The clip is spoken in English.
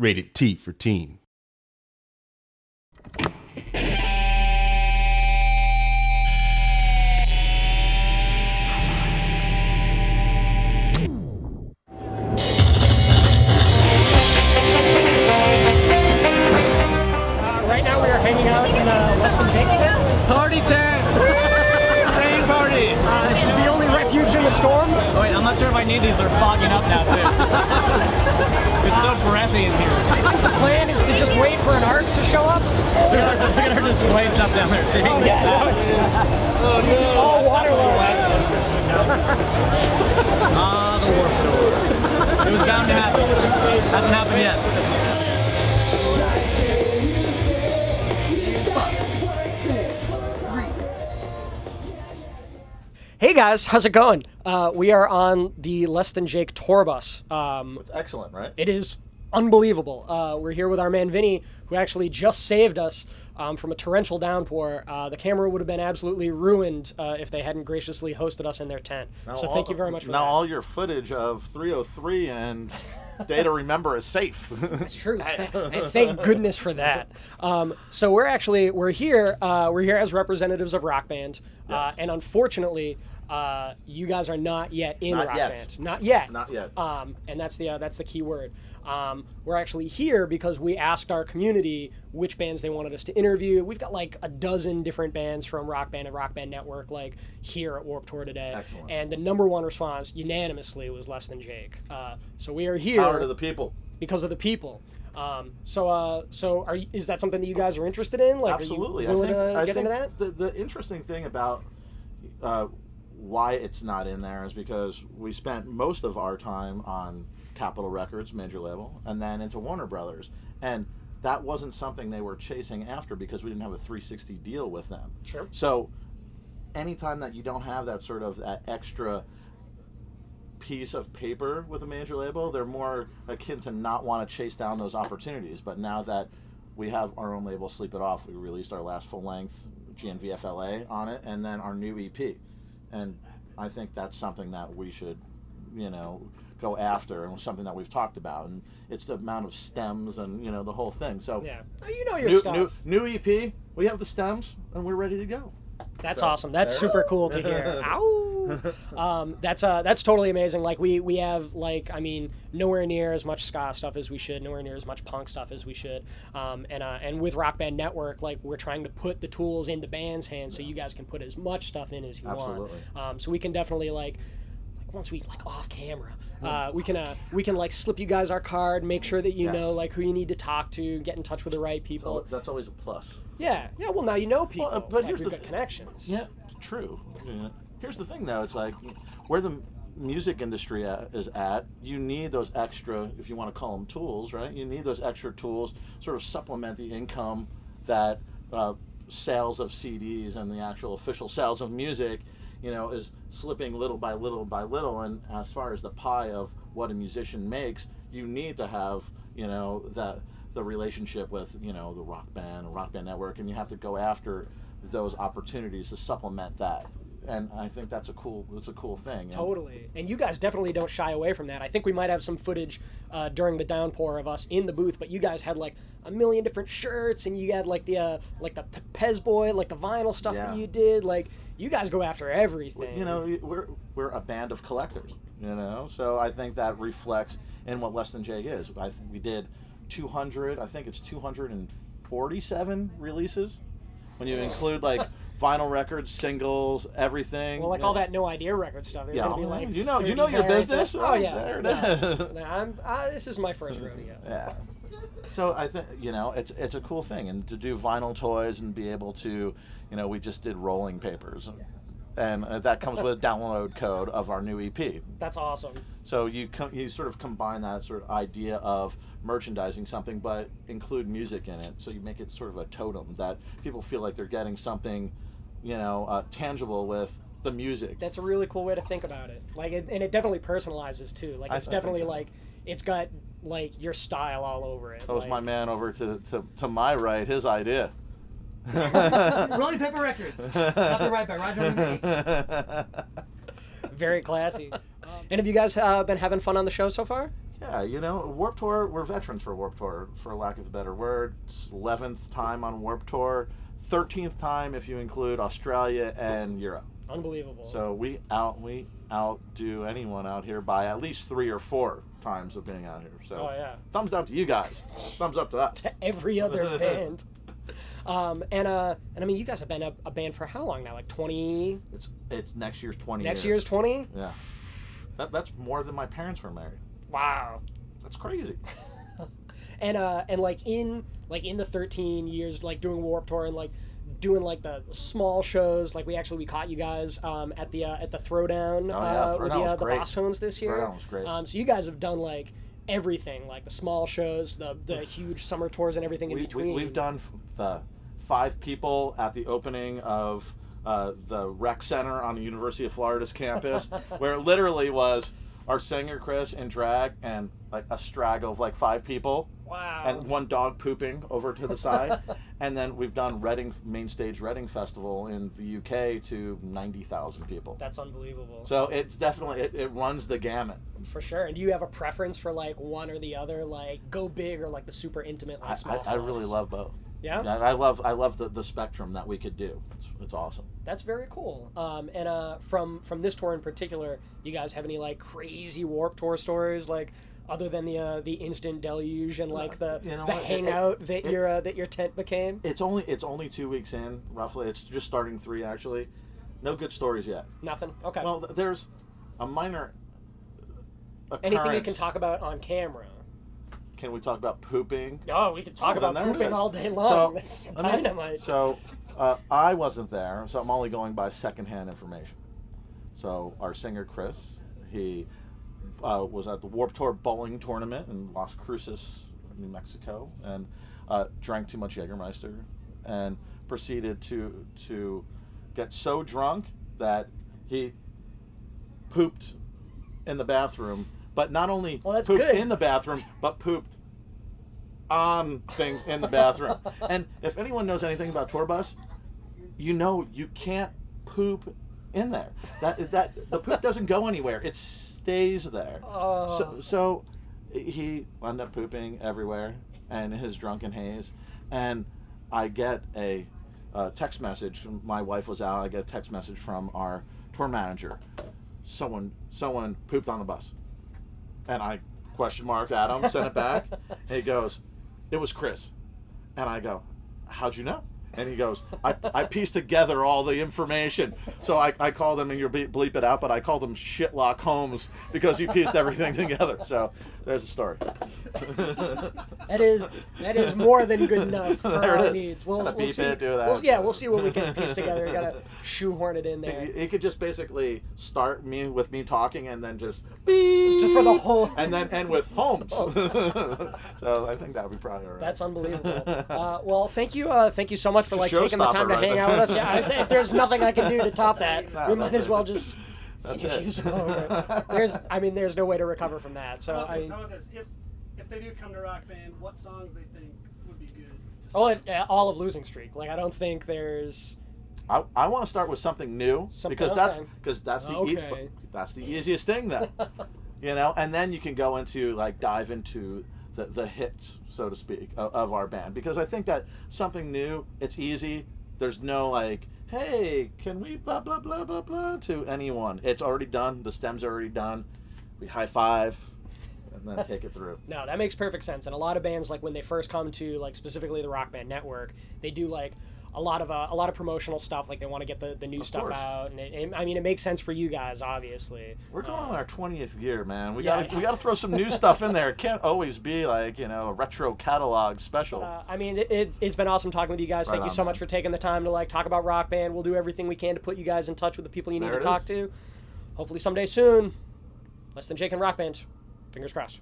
Rated T for teen. Right now we are hanging out in Less Than Jake's tent. Party tent! Rain party! This is the only refuge in the storm. Oh, wait, I'm not sure if I need these. They're fogging up now, too. It's so breathy in here. The plan is to just wait for an arc to show up. Look at our display stuff down there. See, you can get that. It's all waterlogged. The warp tour. It was bound to happen. Hasn't happened yet. Hey guys, how's it going? We are on the Less Than Jake tour bus. It's excellent, right? It is unbelievable. We're here with our man Vinny, who actually just saved us from a torrential downpour. The camera would have been absolutely ruined if they hadn't graciously hosted us in their tent. So thank you very much for that. Now all your footage of 303 and Day to Remember is safe. That's true. And thank goodness for that. So we're here as representatives of Rock Band, Yes. and unfortunately, you guys are not yet in Not Rock yet. Band. Not yet. Not yet. And that's the key word. We're actually here because we asked our community which bands they wanted us to interview. We've got like a dozen different bands from Rock Band and Rock Band Network like here at Warped Tour today. Excellent. And the number one response unanimously was Less Than Jake. So we are here Power to the people. because of the people. Is that something that you guys are interested in? Like, Absolutely. Are you willing I to get think into that? The interesting thing about why it's not in there is because we spent most of our time on Capitol Records, major label, and then into Warner Brothers. And that wasn't something they were chasing after because we didn't have a 360 deal with them. Sure. So anytime that you don't have that sort of that extra piece of paper with a major label, they're more akin to not want to chase down those opportunities. But now that we have our own label, Sleep It Off, we released our last full-length GNVFLA on it, and then our new EP. And I think that's something that we should, go after, and something that we've talked about. And it's the amount of stems and, the whole thing. So Yeah. You know your stuff. new EP, we have the stems, and we're ready to go. That's So, awesome. That's there. super cool to hear. Ow! That's totally amazing. Like we have nowhere near as much ska stuff as we should, nowhere near as much punk stuff as we should. And with Rock Band Network, like we're trying to put the tools in the band's hands so you guys can put as much stuff in as you Absolutely. want. So we can definitely once we off camera, we can slip you guys our card, make sure that you Yes. know who you need to talk to, get in touch with the right people. So that's always a plus. Yeah. Well, now you know people. Well, but here's we've the got connections. Yeah, true. Yeah. Here's the thing, though. It's like where the music industry is at, you need those extra, if you want to call them tools, right? You need those extra tools, sort of supplement the income that sales of CDs and the actual official sales of music, is slipping little by little by little. And as far as the pie of what a musician makes, you need to have, the relationship with, the Rock Band Network, and you have to go after those opportunities to supplement that. And I think that's a cool thing. And Totally. And you guys definitely don't shy away from that. I think we might have some footage during the downpour of us in the booth, but you guys had a million different shirts, and you had the Pez Boy, the vinyl stuff that Yeah. you did. You guys go after everything. we're a band of collectors, so I think that reflects in what Less Than Jake is. I think we did 247 releases when you include vinyl records, singles, everything. Well, all that No Idea record stuff. There's gonna be you know 30 your variants. business. Oh yeah. There it Yeah. is. No, this is my first rodeo. Yeah. So I think it's a cool thing, and to do vinyl toys and be able to, we just did rolling papers, and that comes with a download code of our new EP. That's awesome. So you sort of combine that sort of idea of merchandising something, but include music in it. So you make it sort of a totem that people feel like they're getting something, tangible with the music. That's a really cool way to think about it. And it definitely personalizes too. It's definitely so. It's got your style all over it. That was my man over to my right, his idea. Rolling Paper Records. Copyright by Roger and me. Very classy. And have you guys been having fun on the show so far? Yeah, you know, Warped Tour, we're veterans for Warped Tour, for lack of a better word. It's 11th time on Warped Tour, 13th time if you include Australia and Europe. Unbelievable. So we outdo anyone out here by at least 3 or 4 times of being out here. So Oh, yeah. thumbs down to you guys. Thumbs up to us. To every other band. And I mean, you guys have been a band for how long now? Like 20? It's next year's 20 Next years. year's 20? Yeah. That's more than my parents were married. Wow. That's crazy. And like in the 13 years, like doing Warped Tour and like doing like the small shows, like we caught you guys at the Throwdown with Throwdown the was Boss Tones this year. Throwdown was great. So you guys have done like everything, like the small shows, the huge summer tours, and everything in between. We've done the 5 people at the opening of the rec center on the University of Florida's campus, where it literally was our singer Chris in drag and like a straggle of like 5 people. Wow. And one dog pooping over to the side. And then we've done Main Stage Reading Festival in the UK to 90,000 people. That's unbelievable. So it's definitely, it runs the gamut. For sure. And do you have a preference for like one or the other, like go big or like the super intimate, like small I really love both. Yeah? I love the spectrum that we could do. It's awesome. That's very cool. And from this tour in particular, you guys have any like crazy Warped Tour stories, like other than the instant deluge and like the hangout that your tent became? It's only 2 weeks in, roughly. It's just starting 3 actually. No good stories yet. Nothing. Okay. Well, there's a minor occurrence. Anything you can talk about on camera? Can we talk about pooping? Oh, we can talk about then there it pooping is. all day long. So, That's dynamite. So I wasn't there, so I'm only going by secondhand information. So our singer Chris, he was at the Warped Tour bowling tournament in Las Cruces, New Mexico, and drank too much Jägermeister, and proceeded to get so drunk that he pooped in the bathroom. But not only pooped in the bathroom, but pooped on things in the bathroom. And if anyone knows anything about tour bus, you know you can't poop in there. That the poop doesn't go anywhere. It stays there. Oh. So he ended up pooping everywhere in his drunken haze. And I get a text message. My wife was out. I get a text message from our tour manager. Someone pooped on the bus. And I question mark at him, sent it back. And he goes, "It was Chris." And I go, "How'd you know?" And he goes, I pieced together all the information. So I called him, and you'll bleep it out, but I called him Shitlock Holmes because he pieced everything together. So there's the story. That is more than good enough for There it our is. needs. We'll Gotta beep see. it, do that. We'll see what we can piece together. We gotta shoehorn it in there. He could just basically start with me talking and then just beep, Just for the whole. and then end with Holmes. So I think that would be probably all right. That's unbelievable. Well, thank you so much for like taking the Showstopper time to right hang there. out with us. Yeah, if there's nothing I can do to top that, No, we might that's as well it. just That's infuse it. them over. There's no way to recover from that. So How about this? If they do come to Rock Band, what songs they think would be good to all of Losing Streak. Like I don't think there's. I want to start with something new because that's Okay. that's the easiest thing then, and then you can go into dive into the hits, so to speak, of our band, because I think that something new, it's easy. There's no hey, can we blah blah blah blah blah to anyone. It's already done. The stems are already done. We high five and then take it through. No, that makes perfect sense. And a lot of bands, like when they first come to specifically the Rock Band Network, they do a lot of promotional stuff. Like they want to get the new stuff out, and it makes sense for you guys, obviously. We're going on our 20th year, man. We gotta throw some new stuff in there. It can't always be a retro catalog special. It's been awesome talking with you guys. Right Thank you on, so man. much for taking the time to talk about Rock Band. We'll do everything we can to put you guys in touch with the people you need to talk to. Hopefully someday soon. Less Than Jake and Rock Band. Fingers crossed.